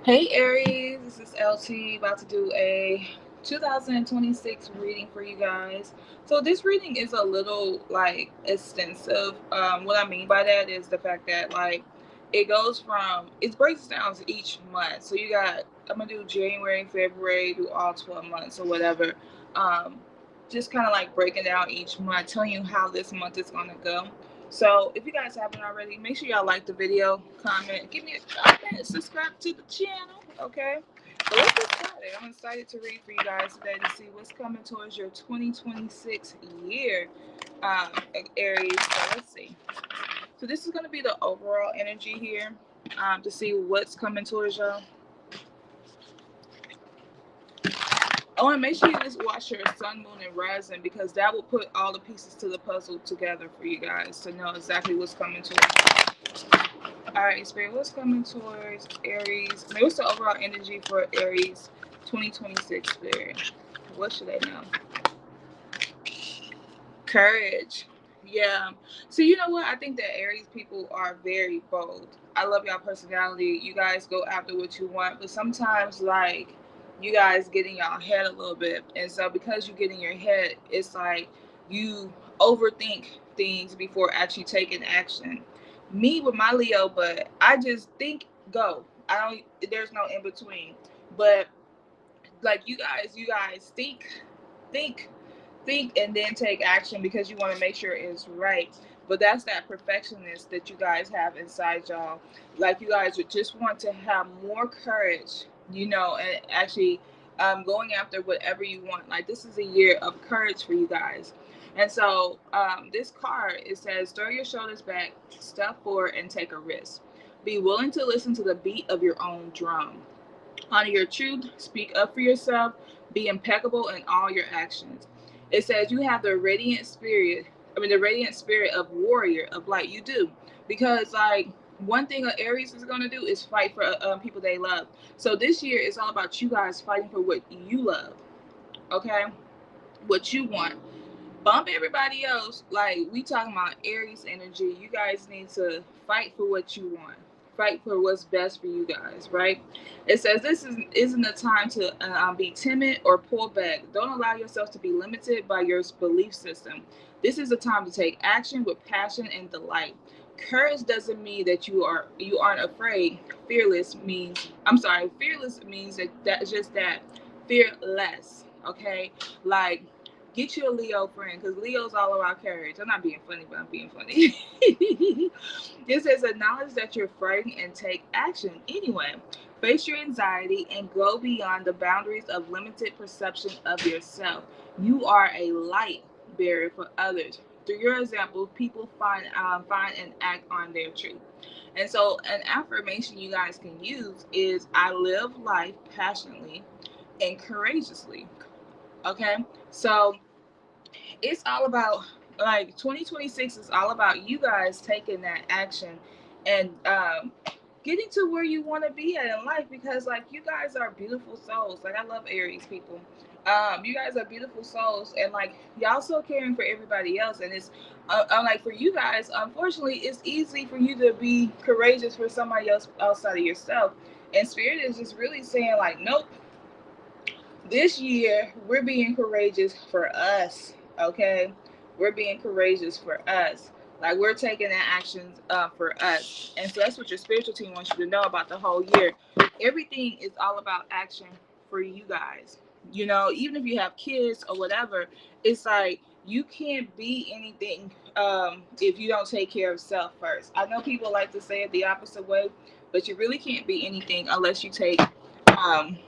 Hey Aries, this is LT about to do a 2026 reading for you guys. So this reading is a little like extensive. What I mean by that is the fact that like it breaks down to each month. So I'm gonna do January, February, do all 12 months or whatever. Um, just kind of like breaking down each month, telling you how this month is gonna go. So if you guys haven't already, make sure y'all like the video, comment, give me a comment, subscribe to the channel, okay? So let's get started. I'm excited to read for you guys today to see what's coming towards your 2026 year, Aries. So let's see. So this is going to be the overall energy here to see what's coming towards y'all. I want to make sure you just watch your sun, moon, and rising because that will put all the pieces to the puzzle together for you guys to know exactly what's coming towards you. All right, Spirit, what's coming towards Aries? I mean, what's the overall energy for Aries 2026, Spirit? What should I know? Courage. Yeah. So you know what? I think that Aries people are very bold. I love y'all personality. You guys go after what you want, but sometimes like you guys get in y'all head a little bit. And so because you get in your head, it's like you overthink things before actually taking action. Me with my Leo, but I just think go. I don't there's no in between. But like you guys think think and then take action because you want to make sure it's right. But that's that perfectionist that you guys have inside y'all. Like you guys would just want to have more courage, and actually going after whatever you want. Like this is a year of courage for you guys. And so this card, it says, throw your shoulders back, step forward, and take a risk. Be willing to listen to the beat of your own drum. Honor your truth, speak up for yourself, be impeccable in all your actions. It says you have the radiant spirit of warrior, of light. You do. Because, like, one thing an Aries is going to do is fight for people they love. So this year is all about you guys fighting for what you love, okay? What you want. Bump everybody else. Like, we talking about Aries energy. You guys need to fight for what you want. Fight for what's best for you guys, right? It says isn't a time to be timid or pull back. Don't allow yourself to be limited by your belief system. This is a time to take action with passion and delight. Courage doesn't mean that you aren't afraid. Fearless means that just that, fearless. Okay, like get you a Leo friend because Leo's all about courage. I'm not being funny, but I'm being funny. It says acknowledge that you're frightened and take action anyway. Face your anxiety and go beyond the boundaries of limited perception of yourself. You are a light bearer for others. Through your example, people find and act on their truth. And so, an affirmation you guys can use is I live life passionately and courageously. Okay, so it's all about like 2026 is all about you guys taking that action and getting to where you want to be at in life because like you guys are beautiful souls. Like I love Aries people. You guys are beautiful souls and like y'all so caring for everybody else and it's like for you guys unfortunately it's easy for you to be courageous for somebody else outside of yourself, and spirit is just really saying like nope, this year we're being courageous for us, okay? We're being courageous for us, like we're taking that actions for us. And so that's what your spiritual team wants you to know about the whole year. Everything is all about action for you guys. Even if you have kids or whatever, it's like you can't be anything if you don't take care of self first. I know people like to say it the opposite way, but you really can't be anything unless you um,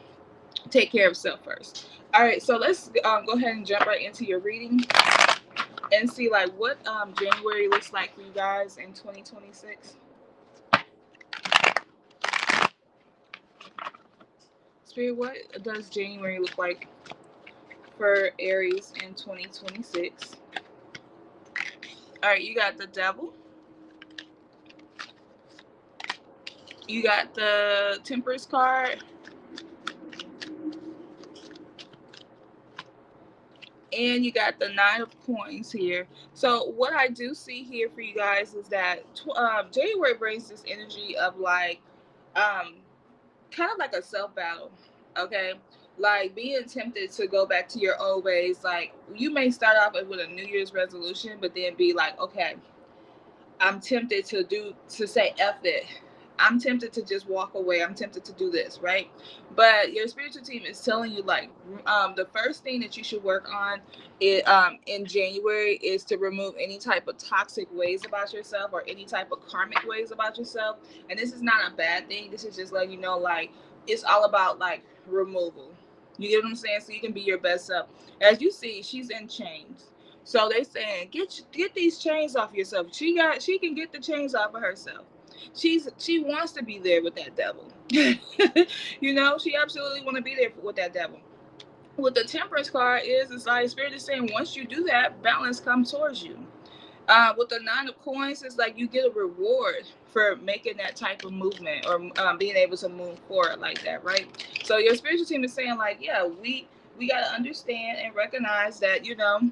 take care of self first. All right, so let's go ahead and jump right into your reading and see like what January looks like for you guys in 2026. Spirit, what does January look like for Aries in 2026? All right, you got the Devil, you got the Temperance card, and you got the Nine of Coins here. So what I do see here for you guys is that January brings this energy of like um, kind of like a self battle, okay? Like being tempted to go back to your old ways. Like you may start off with a New Year's resolution, but then be like, okay, I'm tempted to say F it. I'm tempted to just walk away. I'm tempted to do this, right? But your spiritual team is telling you like the first thing that you should work on in January is to remove any type of toxic ways about yourself or any type of karmic ways about yourself. And this is not a bad thing. This is just letting you know like it's all about like removal. You get what I'm saying? So you can be your best self. As you see, she's in chains. So they saying get these chains off yourself. She can get the chains off of herself. She wants to be there with that devil. You know, she absolutely want to be there with that devil. What the Temperance card is, it's like Spirit is saying once you do that, balance comes towards you. With the Nine of Coins, it's like you get a reward for making that type of movement or being able to move forward like that, right? So your spiritual team is saying like, yeah, we got to understand and recognize that, you know,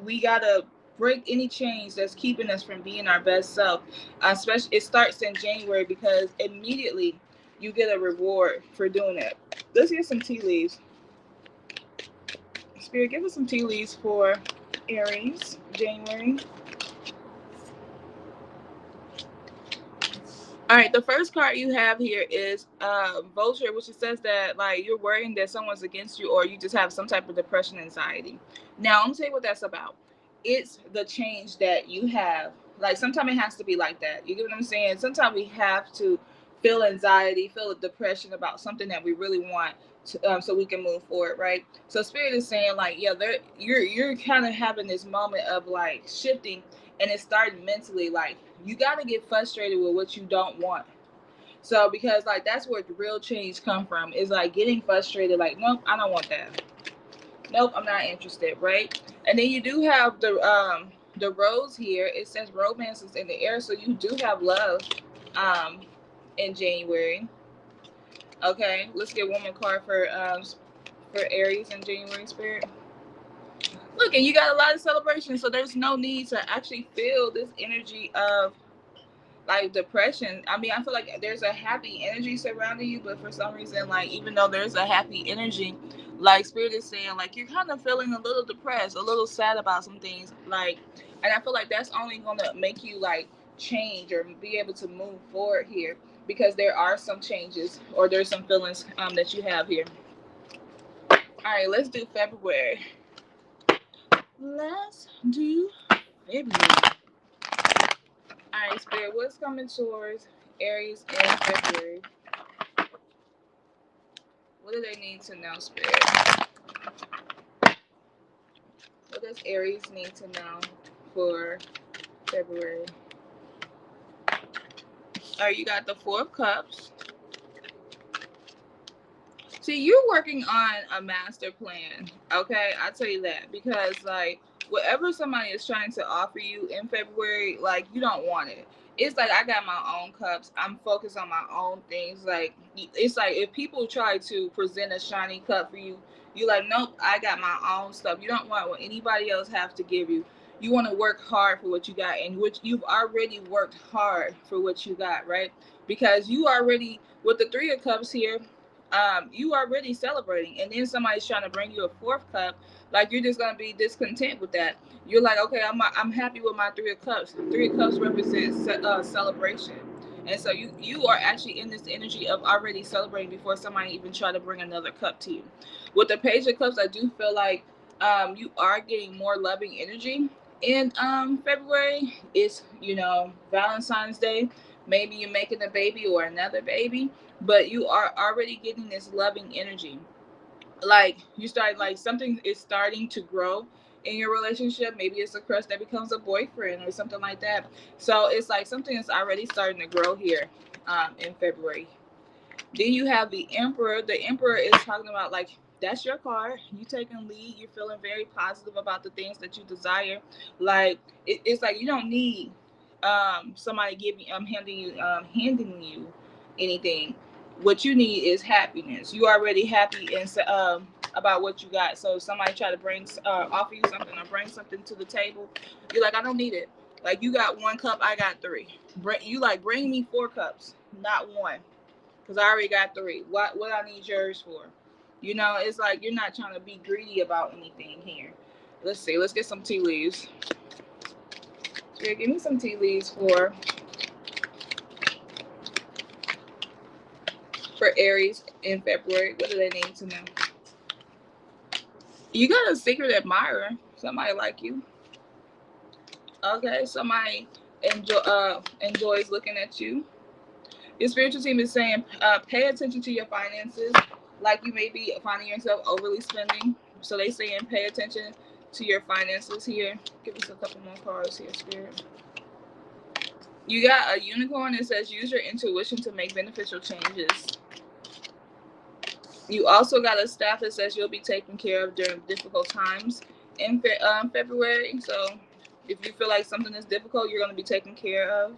we gotta break any chains that's keeping us from being our best self. Especially, it starts in January because immediately you get a reward for doing it. Let's get some tea leaves. Spirit, give us some tea leaves for Aries, January. All right, the first card you have here is Vulture, which it says that like you're worrying that someone's against you or you just have some type of depression, anxiety. Now, I'm gonna tell you what that's about. It's the change that you have. Like sometimes it has to be like that. You get what I'm saying? Sometimes we have to feel anxiety, feel depression about something that we really want, so we can move forward, right? So Spirit is saying like, yeah, you're kind of having this moment of like shifting, and it started mentally. Like you got to get frustrated with what you don't want. So because like that's where the real change come from is like getting frustrated. Like nope, I don't want that. Nope, I'm not interested, right? And then you do have the rose here. It says romance is in the air, so you do have love um in January. Okay, let's get one more card for Aries in January, Spirit. Look, and you got a lot of celebration, so there's no need to actually feel this energy of like depression. I mean, I feel like there's a happy energy surrounding you, but for some reason, like even though there's a happy energy, like Spirit is saying, like you're kind of feeling a little depressed, a little sad about some things, like, and I feel like that's only gonna make you like change or be able to move forward here because there are some changes or there's some feelings that you have here. All right, let's do February. Let's do February. All right, Spirit, what's coming towards Aries in February? What do they need to know, Spirit? What does Aries need to know for February? All right, you got the Four of Cups. See, you're working on a master plan, okay? I'll tell you that because, like, whatever somebody is trying to offer you in February, like, you don't want it. It's like I got my own cups. I'm focused on my own things. Like, it's like if people try to present a shiny cup for you, you're like, nope, I got my own stuff. You don't want what anybody else has to give you. You want to work hard for what you got, and which you've already worked hard for what you got, right? Because you already, with the Three of Cups here, you are already celebrating, and then somebody's trying to bring you a fourth cup, like you're just gonna be discontent with that. You're like, okay, I'm happy with my Three of Cups. Three of Cups represents celebration, and so you are actually in this energy of already celebrating before somebody even try to bring another cup to you. With the Page of Cups, I do feel like you are getting more loving energy in February. It's Valentine's Day. Maybe you're making a baby or another baby, but you are already getting this loving energy. Like you start, like something is starting to grow in your relationship. Maybe it's a crush that becomes a boyfriend or something like that. So it's like something is already starting to grow here in February. Then you have the Emperor. The Emperor is talking about like that's your card. You taking lead. You're feeling very positive about the things that you desire. Like it's like you don't need somebody giving handing you anything. What you need is happiness. You already happy and about what you got. So if somebody try to bring offer you something or bring something to the table, you're like, I don't need it. Like you got one cup, I got three. Bring me 4 cups, not one, Because I already got 3. What I need yours for? You know, it's like you're not trying to be greedy about anything here. Let's see. Let's get some tea leaves. Spirit, give me some tea leaves for Aries in February. What do they need to know? You got a secret admirer. Somebody like you. Okay, somebody enjoys looking at you. Your spiritual team is saying pay attention to your finances. Like you may be finding yourself overly spending. So they saying pay attention to your finances here. Give us a couple more cards here, Spirit. You got a unicorn that says use your intuition to make beneficial changes. You also got a staff that says you'll be taken care of during difficult times in February. So if you feel like something is difficult, you're going to be taken care of.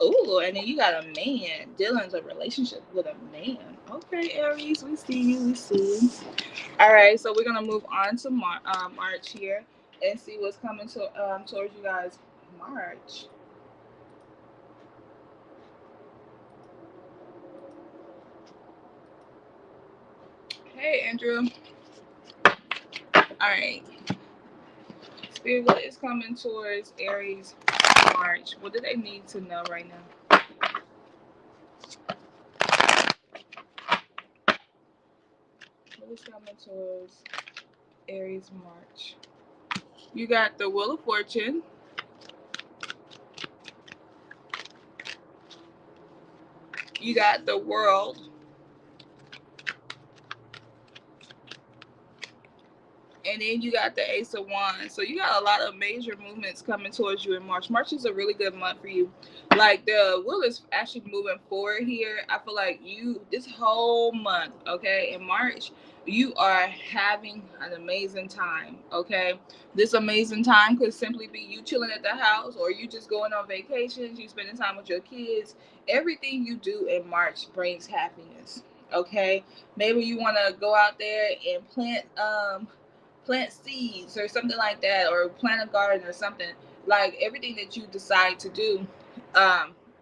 Oh, and then you got a man. Dylan's a relationship with a man. Okay, Aries, we see you. We see you. All right, so we're going to move on to March here and see what's coming to towards you guys. March. Hey, Andrew. All right. Spirit, what is coming towards Aries March? What do they need to know right now? What is coming towards Aries March? You got the Wheel of Fortune. You got the World. And then you got the Ace of Wands. So you got a lot of major movements coming towards you in March. March is a really good month for you. Like the wheel is actually moving forward here. I feel like you, this whole month, okay, in March, you are having an amazing time, okay? This amazing time could simply be you chilling at the house or you just going on vacations, you spending time with your kids. Everything you do in March brings happiness, okay? Maybe you want to go out there and plant seeds or something like that, or plant a garden or something. Like everything that you decide to do,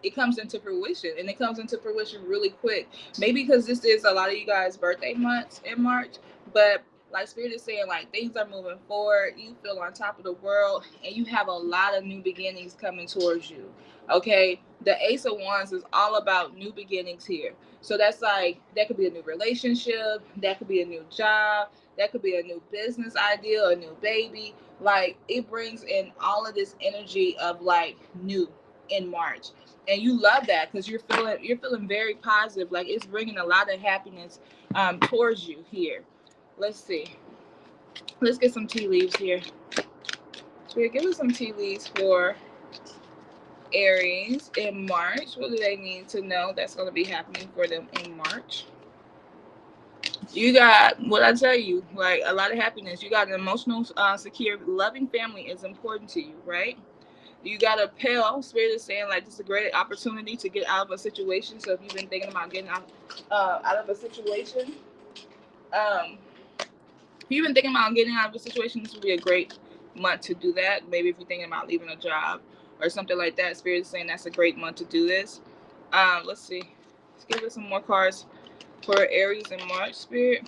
it comes into fruition, and it comes into fruition really quick. Maybe because this is a lot of you guys birthday months in March, but like Spirit is saying, like things are moving forward, you feel on top of the world, and you have a lot of new beginnings coming towards you. Okay, the Ace of Wands is all about new beginnings here. So that's like, that could be a new relationship, that could be a new job, that could be a new business idea, a new baby. Like it brings in all of this energy of like new in March, and you love that because you're feeling very positive. Like it's bringing a lot of happiness towards you here. Let's see. Let's get some tea leaves here. So give us some tea leaves for Aries in March. What do they need to know that's going to be happening for them in March? You got what I tell you, like a lot of happiness. You got an emotional, secure, loving family is important to you, right? You got a pale Spirit is saying like this is a great opportunity to get out of a situation. So if you've been thinking about getting out of a situation, if you've been thinking about getting out of a situation, this would be a great month to do that. Maybe if you're thinking about leaving a job or something like that, Spirit is saying that's a great month to do this. Let's see. Let's give us some more cards for Aries in March, Spirit.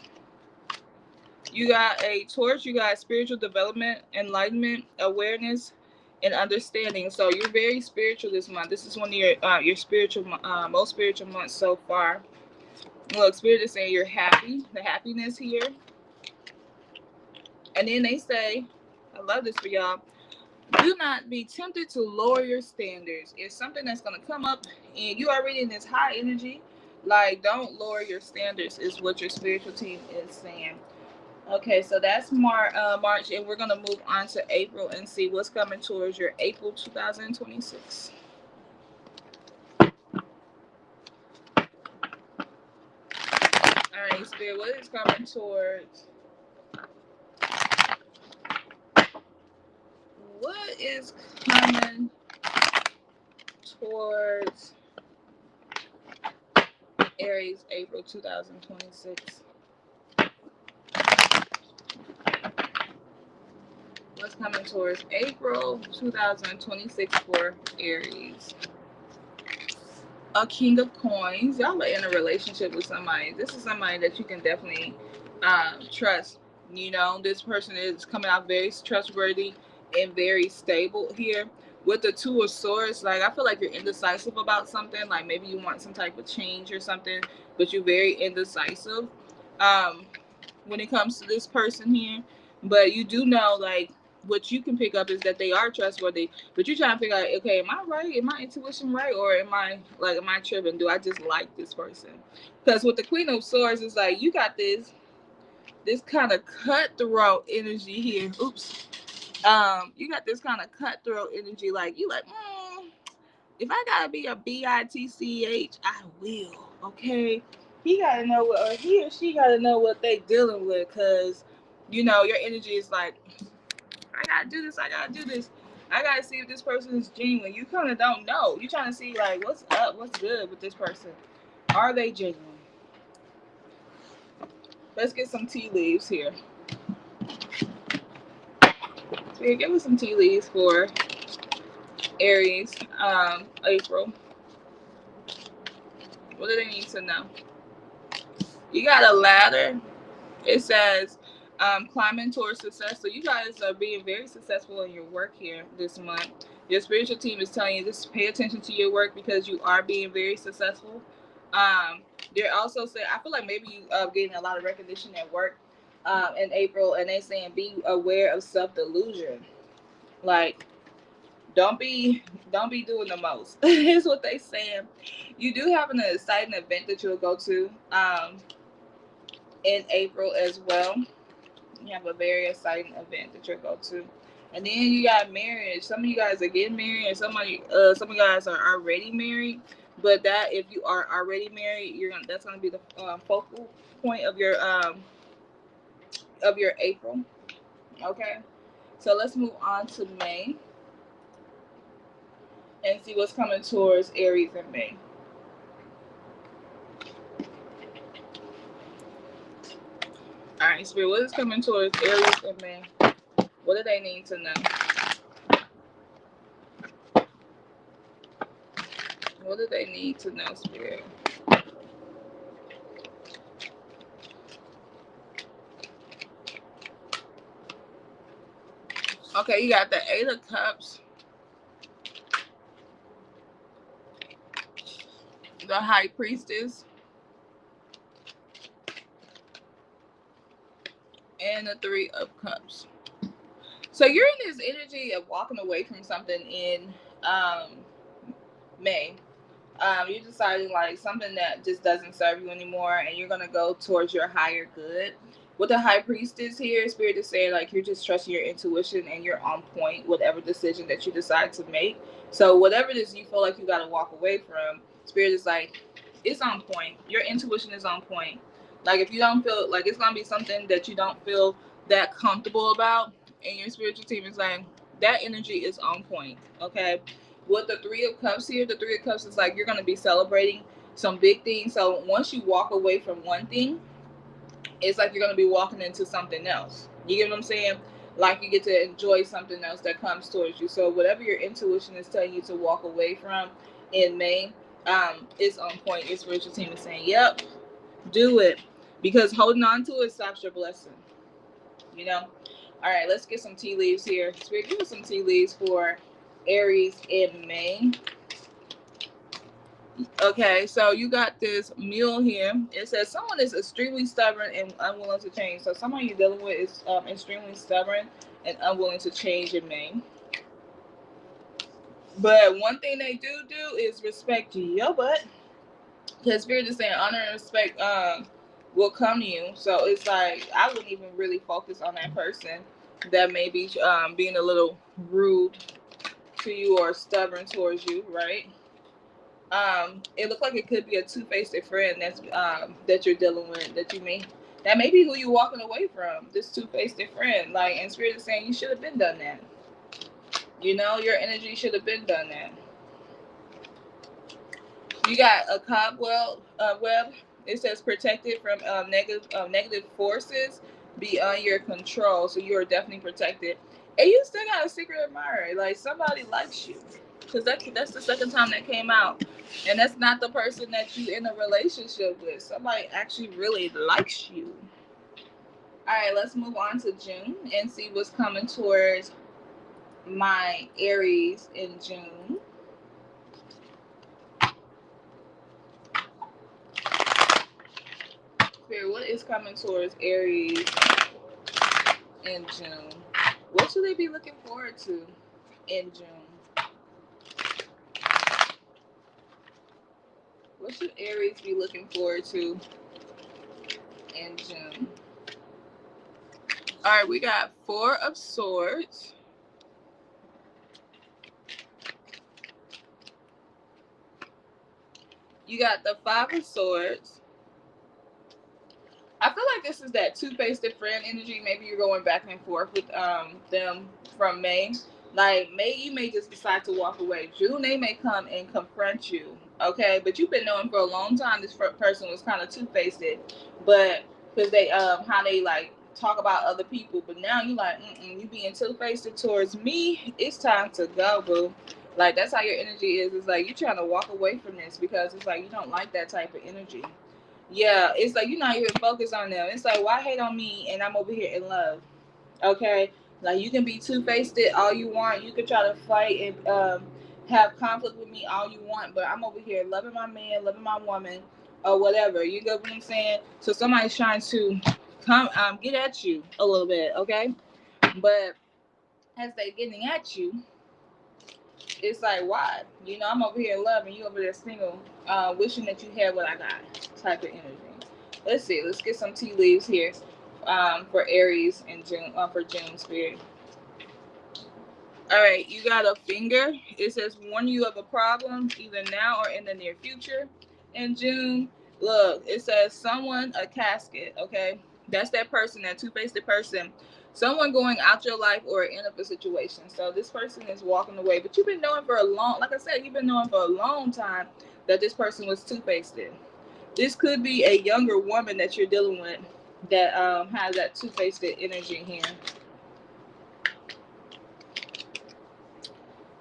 You got a Taurus, you got spiritual development, enlightenment, awareness, and understanding. So you're very spiritual this month. This is one of your spiritual, most spiritual months so far. Look, Spirit is saying you're happy, the happiness here. And then they say, I love this for y'all, do not be tempted to lower your standards. It's something that's going to come up and you already in this high energy. Like, don't lower your standards is what your spiritual team is saying. Okay, so that's March, and we're going to move on to April and see what's coming towards your April 2026. All right, Spirit, what is coming towards? What is coming towards Aries April 2026? What's coming towards April 2026 for Aries? a king of coins. Y'all are in a relationship with somebody. This is somebody that you can definitely trust. You know, this person is coming out very trustworthy and very stable here. With the two of swords, like I feel like you're indecisive about something. Like maybe you want some type of change or something, but you're very indecisive when it comes to this person here. But you do know, like, what you can pick up is that they are trustworthy, but you're trying to figure out, okay, am I right? Am my intuition right? Or am I tripping? Do I just like this person? Because with the Queen of Swords, it's like you got this kind of cutthroat energy here. Oops. You got this kind of cutthroat energy, like you like, if I gotta be a bitch, I will. Okay, he gotta know what, or he or she gotta know what they dealing with, cause you know your energy is like, I gotta do this. I gotta do this. I gotta see if this person is genuine. You kind of don't know. You're trying to see like what's up, what's good with this person. Are they genuine? Let's get some tea leaves here. So here, give us some tea leaves for Aries, April. What do they need to know? You got a ladder. It says climbing towards success. So you guys are being very successful in your work here this month. Your spiritual team is telling you just pay attention to your work because you are being very successful. They're also saying, I feel like maybe you are getting a lot of recognition at work in April, and they're saying be aware of self-delusion. Like don't be doing the most. Is what they saying. You do have an exciting event that you'll go to in April as well. You have a very exciting event that you'll go to. And then you got marriage. Some of you guys are getting married, and some of you guys are already married. But that if you are already married, that's gonna be the focal point of your April. Okay. So let's move on to May and see what's coming towards Aries in May. All right, Spirit, what is coming towards Aries in May? What do they need to know? What do they need to know, Spirit? Okay, you got the Eight of Cups, the High Priestess, and the Three of Cups. So you're in this energy of walking away from something in May. You're deciding like something that just doesn't serve you anymore, and you're gonna go towards your higher good. With the High Priestess here, Spirit is saying like you're just trusting your intuition and you're on point whatever decision that you decide to make. So whatever it is you feel like you gotta walk away from, Spirit is like it's on point. Your intuition is on point. Like if you don't feel like it's gonna be something that you don't feel that comfortable about, and your spiritual team is like that energy is on point. Okay. With the Three of Cups here, the Three of Cups is like you're going to be celebrating some big things. So once you walk away from one thing, it's like you're going to be walking into something else. You get what I'm saying? Like you get to enjoy something else that comes towards you. So whatever your intuition is telling you to walk away from in May, is on point. Your spiritual team is saying, yep, do it. Because holding on to it stops your blessing. You know? All right, let's get some tea leaves here. Spirit, give us some tea leaves for Aries in May. Okay, so you got this mule here. It says someone is extremely stubborn and unwilling to change. So someone you're dealing with is extremely stubborn and unwilling to change in May. But one thing they do is respect your butt. Because Spirit is saying honor and respect will come to you. So it's like I wouldn't even really focus on that person that may be being a little rude to you or stubborn towards you, right? It looked like it could be a two-faced friend that's that you're dealing with, that may be who you're walking away from, this two-faced friend. Like, and Spirit is saying you should have been done that. You know, your energy should have been done that. You got a cobweb web. It says protected from negative forces beyond your control. So you are definitely protected, and you still got a secret admirer. Like somebody likes you. because that's the second time that came out, and that's not the person that you in a relationship with. Somebody actually really likes you. All right, let's move on to June and see what's coming towards my Aries in June. Spirit, what is coming towards Aries in June? What should they be looking forward to in June? What should Aries be looking forward to in June? All right, we got Four of Swords. You got the Five of Swords. I feel like this is that two-faced friend energy. Maybe you're going back and forth with them from May. Like May, you may just decide to walk away. June, they may come and confront you. Okay, but you've been knowing for a long time this person was kind of two-faced, but because they how they like talk about other people. But now you like you being two-faced towards me. It's time to go, boo. Like that's how your energy is. It's like you're trying to walk away from this because it's like you don't like that type of energy. Yeah, it's like you're not even focused on them. It's like, why hate on me and I'm over here in love? Okay, like you can be two-faced it all you want. You can try to fight and have conflict with me all you want, but I'm over here loving my man, loving my woman, or whatever. You get what I'm saying? So somebody's trying to come get at you a little bit, okay? But as they getting at you, it's like, why? You know, I'm over here in love and you over there single, wishing that you had what I got, type of energy. Let's see. Let's get some tea leaves here for Aries in June, for June, Spirit. All right, you got a finger. It says warn you of a problem either now or in the near future. In June, look, it says someone, a casket, okay? That's that person, that two-faced person. Someone going out your life or end up a situation. So this person is walking away, but you've been knowing for a long, like I said, you've been knowing for a long time that this person was two-faced. This could be a younger woman that you're dealing with that has that two-faced energy here.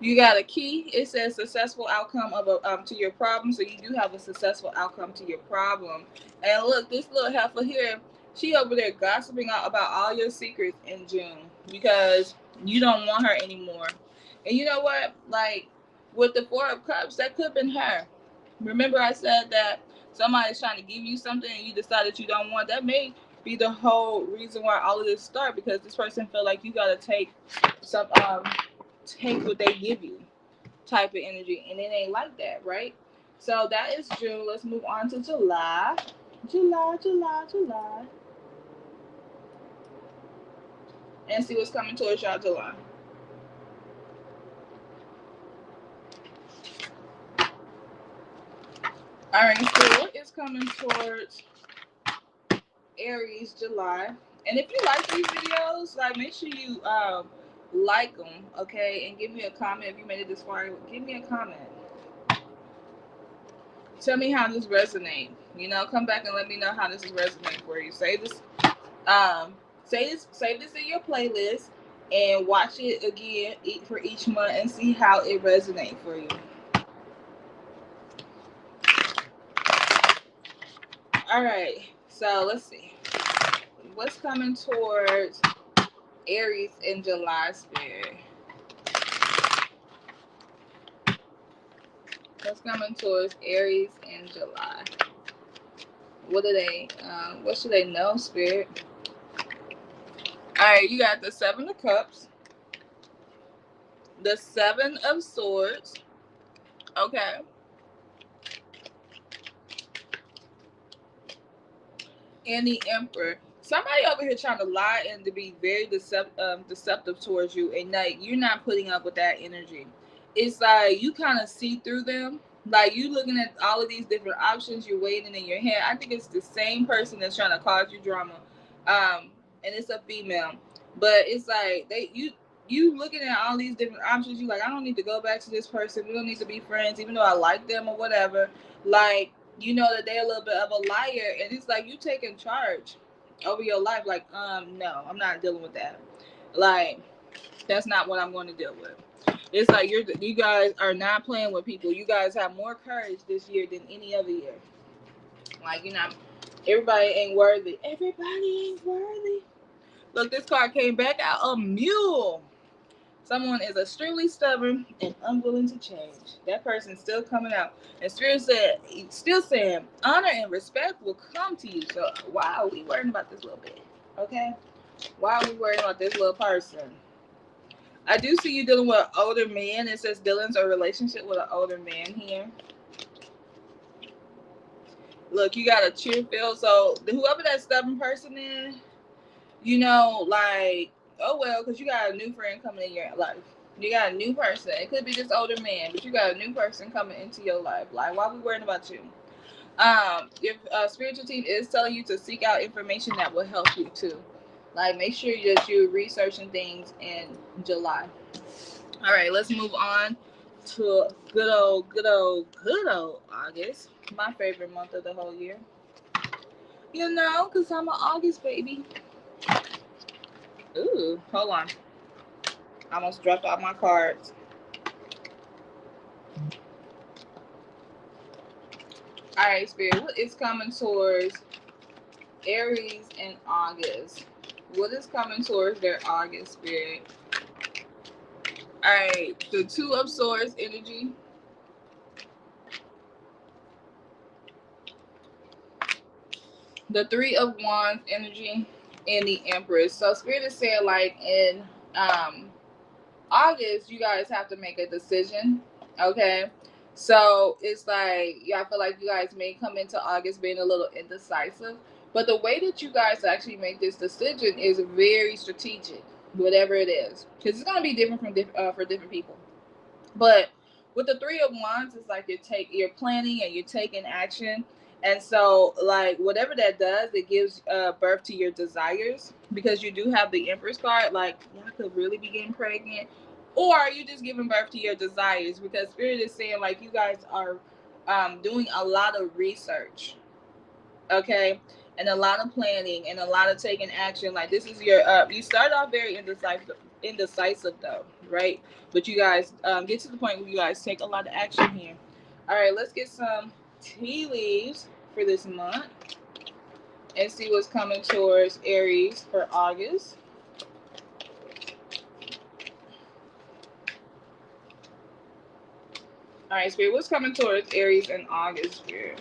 You got a key. It says successful outcome of a to your problem. So you do have a successful outcome to your problem. And look, this little heifer here, she over there gossiping out about all your secrets in June because you don't want her anymore. And you know what? Like with the Four of Cups, that could have been her. Remember I said that somebody's trying to give you something and you decided you don't want. That may be the whole reason why all of this started, because this person feel like you gotta take some take what they give you type of energy, and it ain't like that, right? So that is June. Let's move on to July. July, and see what's coming towards y'all July. All right, so what is coming towards Aries July? And if you like these videos, like make sure you like them, okay, and give me a comment. If you made it this far, give me a comment. Tell me how this resonates. You know, come back and let me know how this is resonating for you. Say this, save this in your playlist, and watch it again for each month and see how it resonates for you. All right, so let's see what's coming towards Aries in July, Spirit. What's coming towards Aries in July? What do they? What should they know, Spirit? All right, you got the Seven of Cups, the Seven of Swords. Okay. And the Emperor. Somebody over here trying to lie and to be very deceptive towards you, and like you're not putting up with that energy. It's like you kind of see through them. Like you looking at all of these different options, you're waiting in your head. I think it's the same person that's trying to cause you drama, and it's a female. But it's like you looking at all these different options. You like, I don't need to go back to this person. We don't need to be friends, even though I like them or whatever. Like you know that they're a little bit of a liar, and it's like you taking charge over your life. Like, no, I'm not dealing with that. Like, that's not what I'm going to deal with. It's like you guys are not playing with people. You guys have more courage this year than any other year. Like, you know, everybody ain't worthy. Everybody ain't worthy. Look, this card came back out, a mule. Someone is extremely stubborn and unwilling to change. That person's still coming out. And Spirit said, still saying, honor and respect will come to you. So why are we worrying about this little bit? Okay? Why are we worrying about this little person? I do see you dealing with an older man. It says dealings or relationship with an older man here. Look, you got a cheer field. So whoever that stubborn person is, you know, like, oh well, because you got a new friend coming in your life. You got a new person. It could be this older man, but you got a new person coming into your life. Like, why are we worrying about you? Your spiritual team is telling you to seek out information that will help you too. Like, make sure that you're researching things in July. All right, let's move on to good old August. My favorite month of the whole year. You know, because I'm an August baby. Ooh, hold on. I almost dropped all my cards. All right, Spirit, what is coming towards Aries in August? What is coming towards their August, Spirit? All right, the Two of Swords energy. The Three of Wands energy. And the Empress. So Spirit is saying, like, in August, you guys have to make a decision. Okay. So it's like, yeah, I feel like you guys may come into August being a little indecisive. But the way that you guys actually make this decision is very strategic, whatever it is. Because it's going to be different for different people. But with the Three of Wands, it's like you're planning and you're taking action. And so, like, whatever that does, it gives birth to your desires, because you do have the Empress card. Like, y'all could really be getting pregnant, or you just giving birth to your desires, because Spirit is saying, like, you guys are doing a lot of research, okay, and a lot of planning and a lot of taking action. Like, this is your you start off very indecisive though, right? But you guys get to the point where you guys take a lot of action here. All right, let's get some tea leaves for this month and see what's coming towards Aries for August. All right, Spirit, what's coming towards Aries in August, Spirit?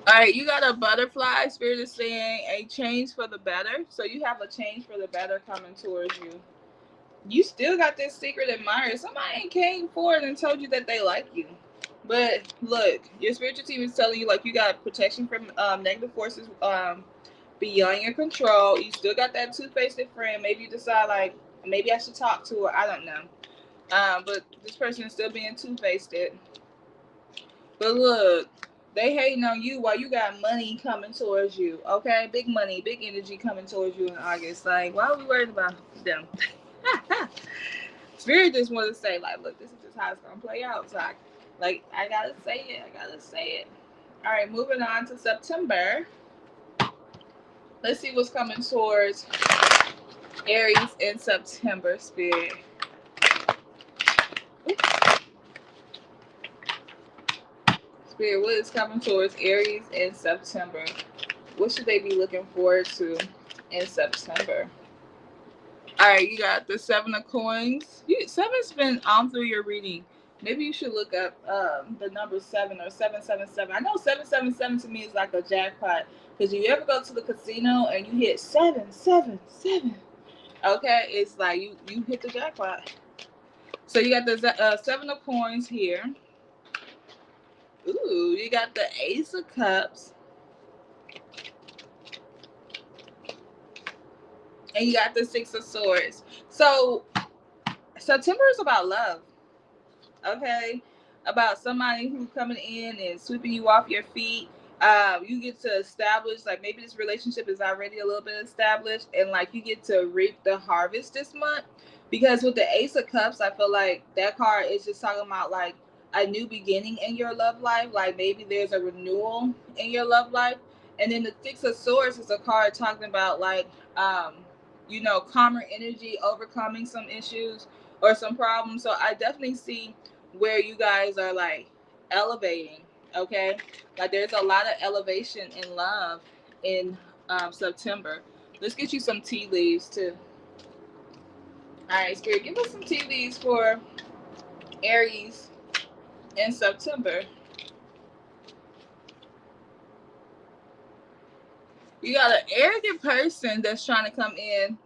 All right, you got a butterfly. Spirit is saying a change for the better. So you have a change for the better coming towards you. You still got this secret admirer. Somebody ain't came forward and told you that they like you. But look, your spiritual team is telling you, like, you got protection from negative forces beyond your control. You still got that two-faced friend. Maybe you decide, like, maybe I should talk to her. I don't know. But this person is still being two-faced. But look, they hating on you while you got money coming towards you. Okay, big money, big energy coming towards you in August. Like, why are we worried about them? Spirit just want to say, like, look, this is just how it's gonna play out. So, I gotta say it. I gotta say it. All right, moving on to September. Let's see what's coming towards Aries in September, Spirit. Spirit, what is coming towards Aries in September? What should they be looking forward to in September? All right, you got the Seven of Coins. Seven's been all through your reading. Maybe you should look up the number 7 or 777. I know 777 to me is like a jackpot, because if you ever go to the casino and you hit 777, okay, it's like you hit the jackpot. So you got the 7 of Coins here. Ooh, you got the Ace of Cups. And you got the Six of Swords. So September is about love. Okay, about somebody who's coming in and sweeping you off your feet. You get to establish, like, maybe this relationship is already a little bit established, and like you get to reap the harvest this month. Because with the Ace of Cups, I feel like that card is just talking about, like, a new beginning in your love life. Like, maybe there's a renewal in your love life. And then the Six of Swords is a card talking about, like, you know, calmer energy, overcoming some issues or some problems. So I definitely see where you guys are like elevating. Okay, like there's a lot of elevation in love in September. Let's get you some tea leaves too. All right, Spirit, give us some tea leaves for Aries in September. You got an arrogant person that's trying to come in.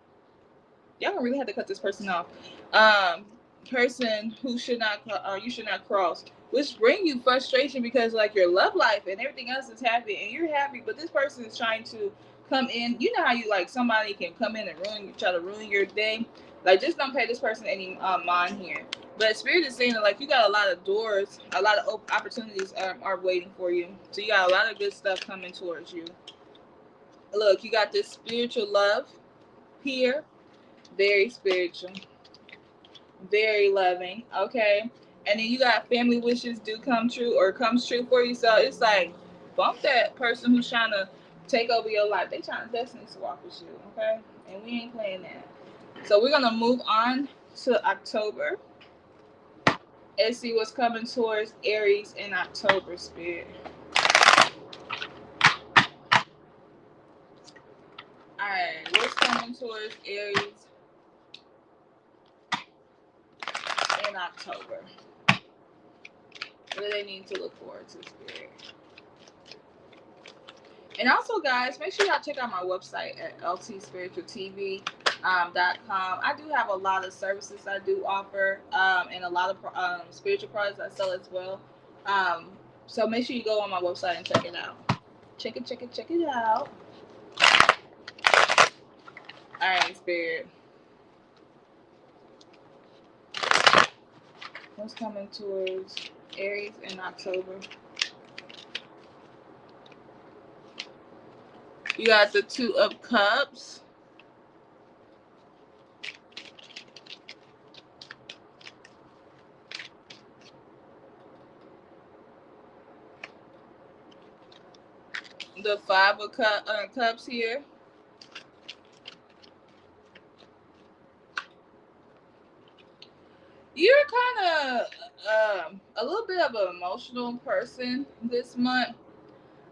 Y'all don't really have to cut this person off. Um, Person who should not, you should not cross, which bring you frustration because like your love life and everything else is happy and you're happy, but this person is trying to come in. You know how you like somebody can come in and try to ruin your day. Like just don't pay this person any mind here. But Spirit is saying that like you got a lot of doors, a lot of opportunities are waiting for you. So you got a lot of good stuff coming towards you. Look, you got this spiritual love here, very spiritual, very loving, okay? And then you got family wishes do come true or comes true for you. So it's like bump that person who's trying to take over your life. They trying to destiny swap with you, okay? And we ain't playing that. So we're gonna move on to October and see what's coming towards Aries in October, Spirit. Alright, what's coming towards Aries in October? What do they need to look forward to, Spirit? And also, guys, make sure y'all check out my website at ltspiritualtv.com. I do have a lot of services I do offer, and a lot of spiritual products I sell as well. So make sure you go on my website and check it out. Check it out. All right, Spirit. What's coming towards Aries in October? You got the Two of Cups. The Five of Cups here. You're kind of a little bit of an emotional person this month.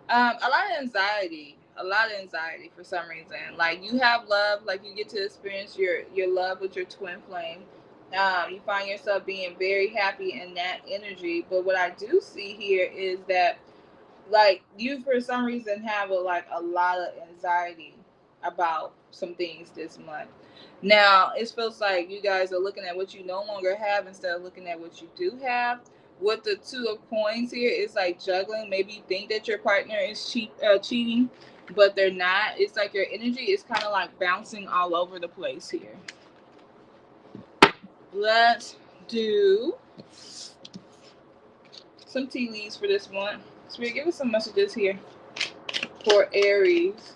A lot of anxiety for some reason. Like you have love, like you get to experience your love with your twin flame. You find yourself being very happy in that energy. But what I do see here is that like you for some reason have a lot of anxiety about some things this month. Now it feels like you guys are looking at what you no longer have instead of looking at what you do have. With the Two of Coins here, it's like juggling. Maybe you think that your partner is cheating, but they're not. It's like your energy is kind of like bouncing all over the place here. Let's do some tea leaves for this one. Spirit, give us some messages here for Aries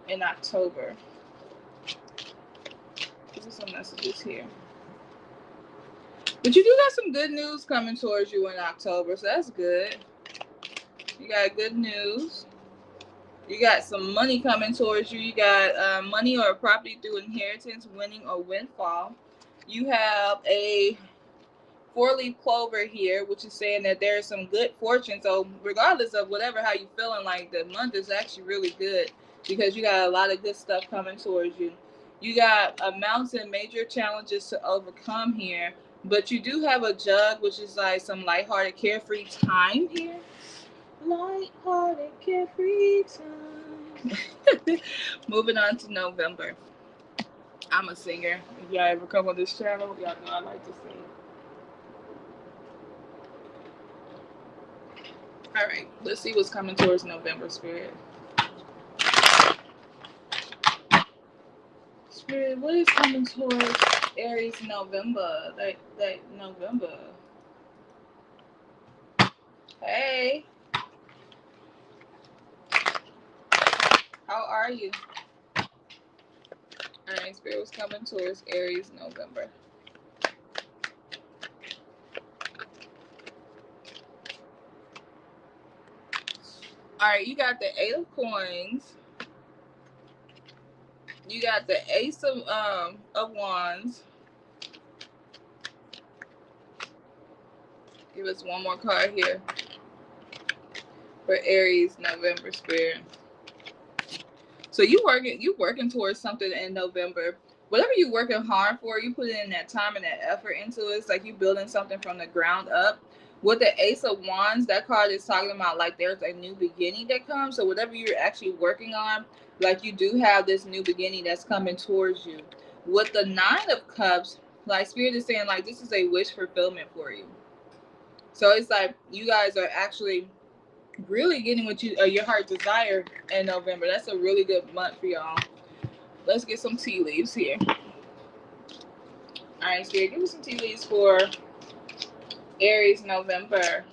in October. Give us some messages here. But you do got some good news coming towards you in October, so that's good. You got good news. You got some money coming towards you. You got money or property through inheritance, winning or windfall. You have a 4-leaf clover here, which is saying that there's some good fortune. So regardless of whatever, how you feeling, like the month is actually really good because you got a lot of good stuff coming towards you. You got a mountain, major challenges to overcome here, but you do have a jug, which is like some lighthearted, carefree time here. Lighthearted, carefree time. Moving on to November. I'm a singer. If y'all ever come on this channel, y'all know I like to sing. All right, let's see what's coming towards November, Spirit. Spirit, what is coming towards Aries in November? That November. Hey. How are you? All right, Spirit, what's coming towards Aries November? All right, you got the 8 of Coins. You got the Ace of Wands. Give us one more card here for Aries, November, Spirit. So you working towards something in November. Whatever you working hard for, you put in that time and that effort into it. It's like you building something from the ground up. With the Ace of Wands, that card is talking about like there's a new beginning that comes. So whatever you're actually working on, like you do have this new beginning that's coming towards you. With the Nine of Cups, like Spirit is saying like this is a wish fulfillment for you. So it's like you guys are actually really getting what your heart desire in November. That's a really good month for y'all. Let's get some tea leaves here. All right, Spirit, give me some tea leaves for Aries, November.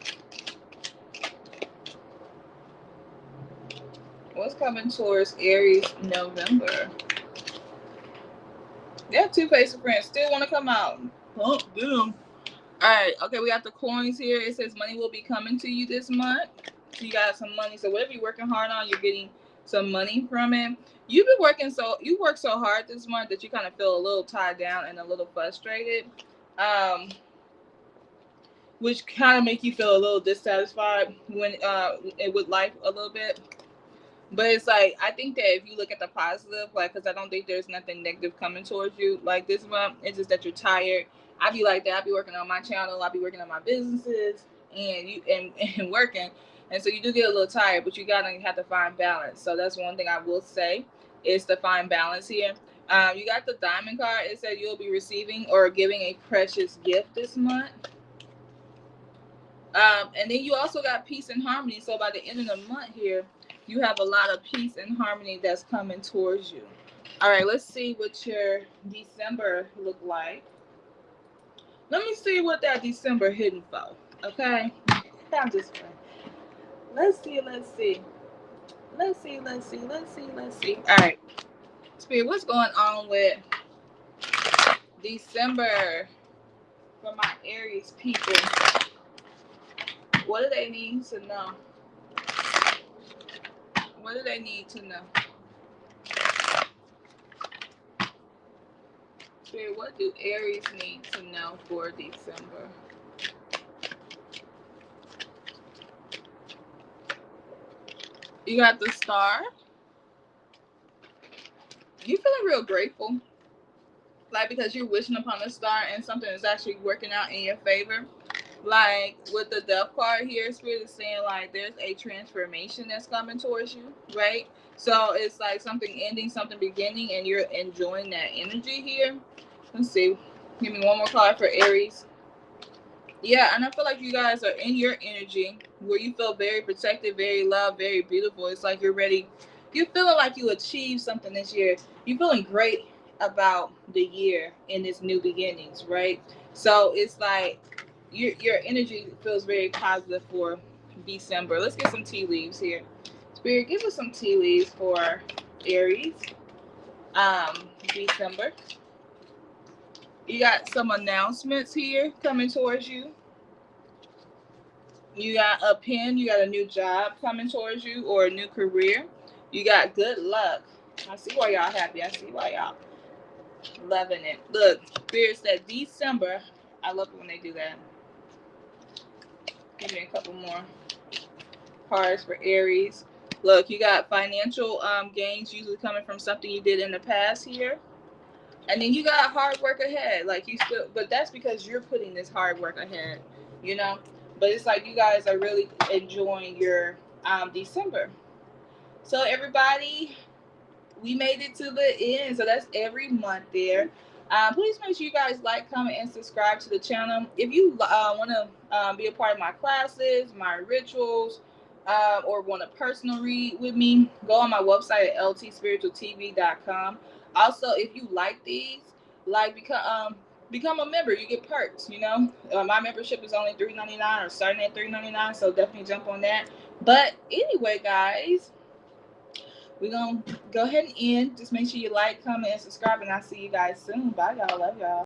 What's coming towards Aries, November? Yeah, two-faced friends still want to come out. Oh, damn. All right, okay, we got the coins here. It says money will be coming to you this month. So you got some money. So whatever you're working hard on, you're getting some money from it. You work so hard this month that you kind of feel a little tied down and a little frustrated, which kind of make you feel a little dissatisfied with life a little bit. But it's like, I think that if you look at the positive, like, because I don't think there's nothing negative coming towards you like this month. It's just that you're tired. I be like that. I be working on my channel. I be working on my businesses and working. And so you do get a little tired, but you gotta have to find balance. So that's one thing I will say is to find balance here. You got the Diamond card. It said you'll be receiving or giving a precious gift this month. And then you also got peace and harmony. So by the end of the month here, you have a lot of peace and harmony that's coming towards you. All right, let's see what your December look like. Let me see what that December hidden for. Okay, I'm just playing. Let's see. All right, Spirit, what's going on with December for my Aries people? What do they need to know? What do they need to know? Spirit, what do Aries need to know for December? You got the Star. You feeling real grateful, like because you're wishing upon a star and something is actually working out in your favor. Like with the Death card here, Spirit is saying like there's a transformation that's coming towards you, right? So it's like something ending, something beginning, and you're enjoying that energy here. Let's see. Give me one more card for Aries. Yeah, and I feel like you guys are in your energy where you feel very protected, very loved, very beautiful. It's like you're ready. You're feeling like you achieved something this year. You're feeling great about the year and its new beginnings, right? So it's like your energy feels very positive for December. Let's get some tea leaves here. Spirit, give us some tea leaves for Aries. December. You got some announcements here coming towards you. You got a pen, you got a new job coming towards you or a new career. You got good luck. I see why y'all happy. I see why y'all loving it. Look, Spirit said December. I love it when they do that. Give me a couple more cards for Aries. Look, you got financial gains usually coming from something you did in the past here. And then you got hard work ahead. Like you still, but that's because you're putting this hard work ahead, you know? But it's like you guys are really enjoying your December. So everybody, we made it to the end. So that's every month there. Please make sure you guys like, comment, and subscribe to the channel. If you want to be a part of my classes, my rituals, or want a personal read with me, go on my website at ltspiritualtv.com. Also, if you like these, like become a member. You get perks. You know, my membership is only $3.99 or starting at $3.99. So definitely jump on that. But anyway, guys, we're going to go ahead and end. Just make sure you like, comment, and subscribe. And I'll see you guys soon. Bye, y'all. Love y'all.